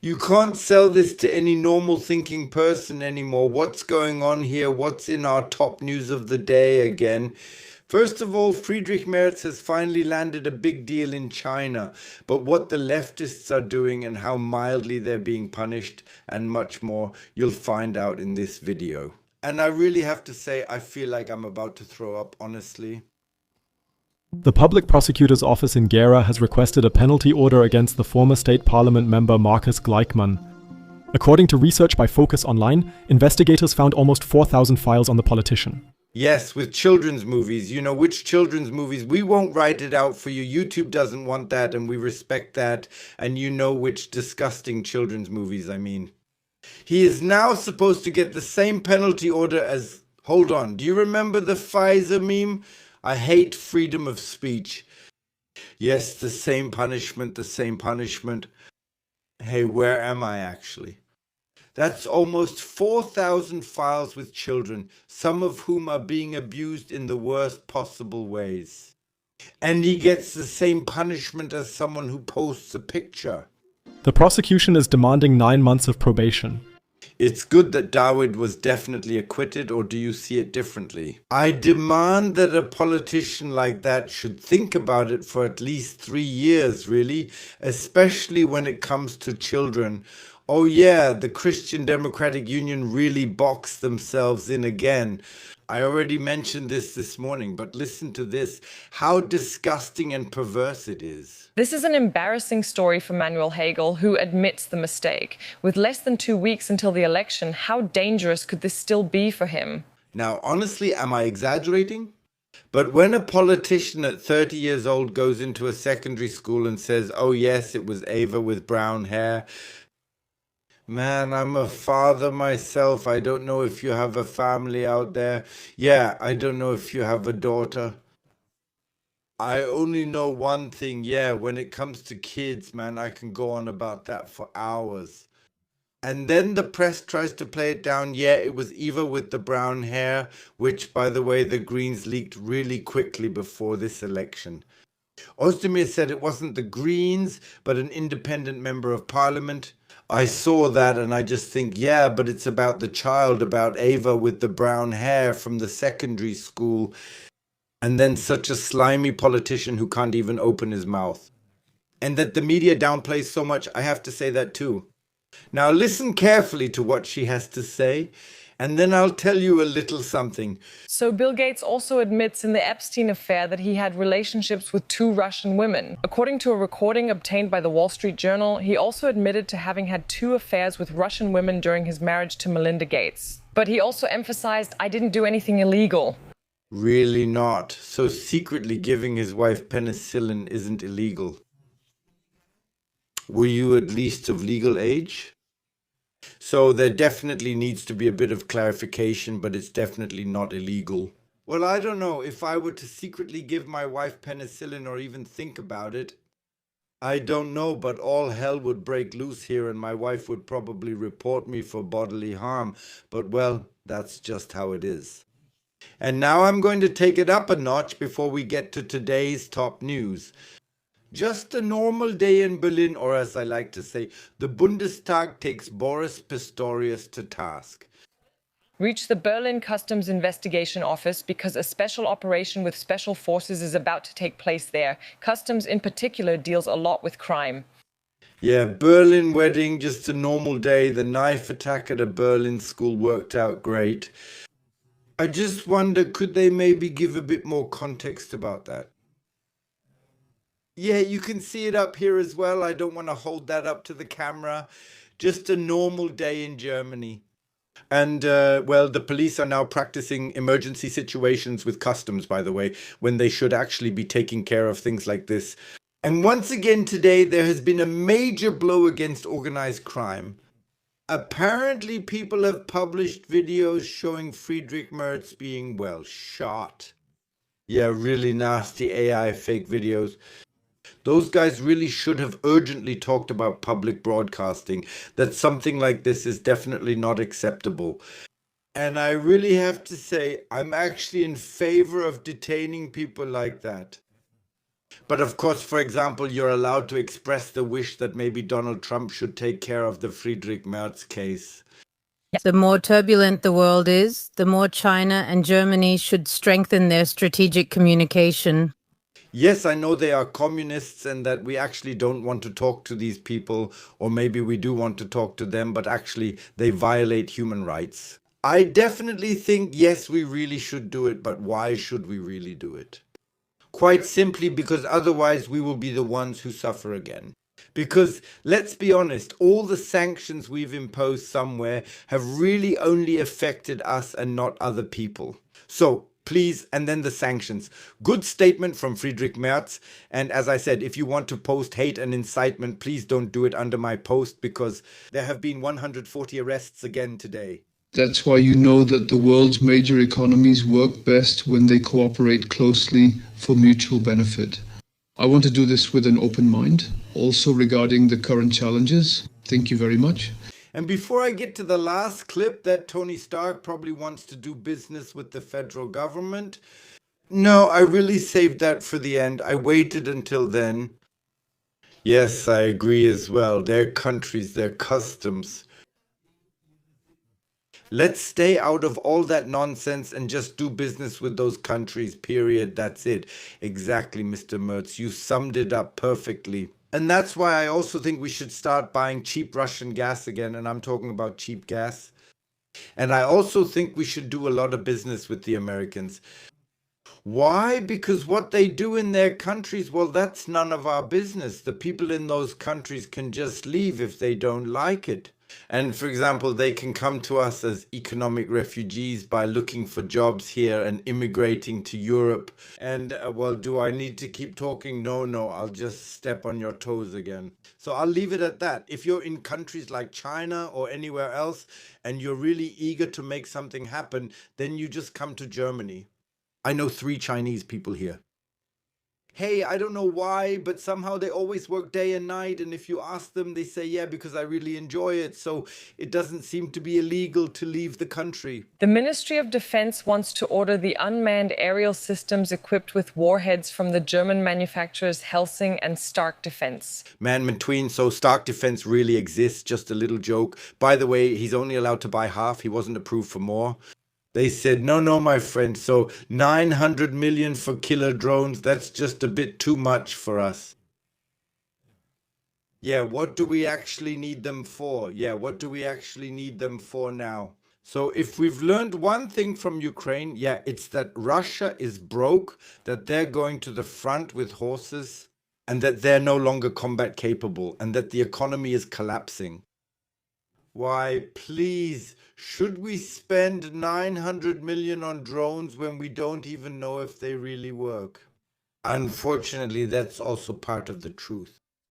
You can't sell this to any normal thinking person anymore. What's going on here? What's in our top news of the day again? First of all, Friedrich Merz has finally landed a big deal in China, but what the leftists are doing and how mildly they're being punished and much more, you'll find out in this video. And I really have to say, I feel like I'm about to throw up, honestly. The Public Prosecutor's Office in Gera has requested a penalty order against the former state parliament member Markus Gleichmann. According to research by Focus Online, investigators found almost 4,000 files on the politician. Yes, with children's movies. You know, which children's movies? We won't write it out for you. YouTube doesn't want that, and we respect that. And you know which disgusting children's movies I mean. He is now supposed to get the same penalty order as... Hold on, do you remember the Pfizer meme? I hate freedom of speech. Yes, the same punishment, the same punishment. Hey, where am I actually? That's almost 4,000 files with children, some of whom are being abused in the worst possible ways. And he gets the same punishment as someone who posts a picture. The prosecution is demanding 9 months of probation. It's good that Dawood was definitely acquitted, or do you see it differently? I demand that a politician like that should think about it for at least 3 years, really, especially when it comes to children. Oh yeah, the Christian Democratic Union really boxed themselves in again. I already mentioned this morning, but listen to this. How disgusting and perverse it is. This is an embarrassing story for Manuel Hagel, who admits the mistake. With less than 2 weeks until the election, how dangerous could this still be for him? Now, honestly, am I exaggerating? But when a politician at 30 years old goes into a secondary school and says, oh yes, it was Ava with brown hair, man, I'm a father myself. I don't know if you have a family out there. Yeah, I don't know if you have a daughter. I only know one thing. Yeah, when it comes to kids, man, I can go on about that for hours. And then the press tries to play it down. Yeah, it was Eva with the brown hair, which, by the way, the Greens leaked really quickly before this election. Ozdemir said it wasn't the Greens, but an independent member of parliament. I saw that and I just think, yeah, but it's about the child, about Ava with the brown hair from the secondary school. And then such a slimy politician who can't even open his mouth. And that the media downplays so much, I have to say that too. Now listen carefully to what she has to say, and then I'll tell you a little something. So Bill Gates also admits in the Epstein affair that he had relationships with 2 Russian women. According to a recording obtained by the Wall Street Journal, he also admitted to having had 2 affairs with Russian women during his marriage to Melinda Gates. But he also emphasized, I didn't do anything illegal. Really not. So secretly giving his wife penicillin isn't illegal. Were you at least of legal age? So there definitely needs to be a bit of clarification, but it's definitely not illegal. Well, I don't know. If I were to secretly give my wife penicillin or even think about it, I don't know, but all hell would break loose here and my wife would probably report me for bodily harm. But well, that's just how it is. And now I'm going to take it up a notch before we get to today's top news. Just a normal day in Berlin, or as I like to say, the Bundestag takes Boris Pistorius to task. Reach the Berlin Customs Investigation Office because a special operation with special forces is about to take place there. Customs in particular deals a lot with crime. Yeah, Berlin wedding, just a normal day. The knife attack at a Berlin school worked out great. I just wonder, could they maybe give a bit more context about that? Yeah, you can see it up here as well. I don't want to hold that up to the camera. Just a normal day in Germany. And, well, the police are now practicing emergency situations with customs, by the way, when they should actually be taking care of things like this. And once again today, there has been a major blow against organized crime. Apparently, people have published videos showing Friedrich Merz being, well, shot. Yeah, really nasty AI fake videos. Those guys really should have urgently talked about public broadcasting, that something like this is definitely not acceptable. And I really have to say, I'm actually in favor of detaining people like that. But of course, for example, you're allowed to express the wish that maybe Donald Trump should take care of the Friedrich Merz case. The more turbulent the world is, the more China and Germany should strengthen their strategic communication. Yes, I know they are communists and that we actually don't want to talk to these people, or maybe we do want to talk to them, but actually they violate human rights. I definitely think, yes, we really should do it, but why should we really do it? Quite simply because otherwise we will be the ones who suffer again. Because let's be honest, all the sanctions we've imposed somewhere have really only affected us and not other people. So please, and then the sanctions. Good statement from Friedrich Merz. And as I said, if you want to post hate and incitement, please don't do it under my post because there have been 140 arrests again today. That's why you know that the world's major economies work best when they cooperate closely for mutual benefit. I want to do this with an open mind, also regarding the current challenges. Thank you very much. And before I get to the last clip that Tony Stark probably wants to do business with the federal government, no, I really saved that for the end. I waited until then. Yes, I agree as well. Their countries, their customs. Let's stay out of all that nonsense and just do business with those countries, period. That's it. Exactly, Mr. Merz. You summed it up perfectly. And that's why I also think we should start buying cheap Russian gas again, and I'm talking about cheap gas. And I also think we should do a lot of business with the Americans. Why? Because what they do in their countries, well, that's none of our business. The people in those countries can just leave if they don't like it. And for example, they can come to us as economic refugees by looking for jobs here and immigrating to Europe. And well, do I need to keep talking? No, I'll just step on your toes again. So I'll leave it at that. If you're in countries like China or anywhere else and you're really eager to make something happen, then you just come to Germany. I know 3 Chinese people here. Hey, I don't know why, but somehow they always work day and night. And if you ask them, they say, yeah, because I really enjoy it. So it doesn't seem to be illegal to leave the country. The Ministry of Defense wants to order the unmanned aerial systems equipped with warheads from the German manufacturers Helsing and Stark Defense. Man between, so Stark Defense really exists, just a little joke. By the way, he's only allowed to buy half. He wasn't approved for more. They said, no, my friend, so 900 million for killer drones, that's just a bit too much for us. Yeah, what do we actually need them for? Yeah, what do we actually need them for now? So if we've learned one thing from Ukraine, yeah, it's that Russia is broke, that they're going to the front with horses, and that they're no longer combat capable, and that the economy is collapsing. Why, please, should we spend 900 million on drones when we don't even know if they really work? Unfortunately, that's also part of the truth.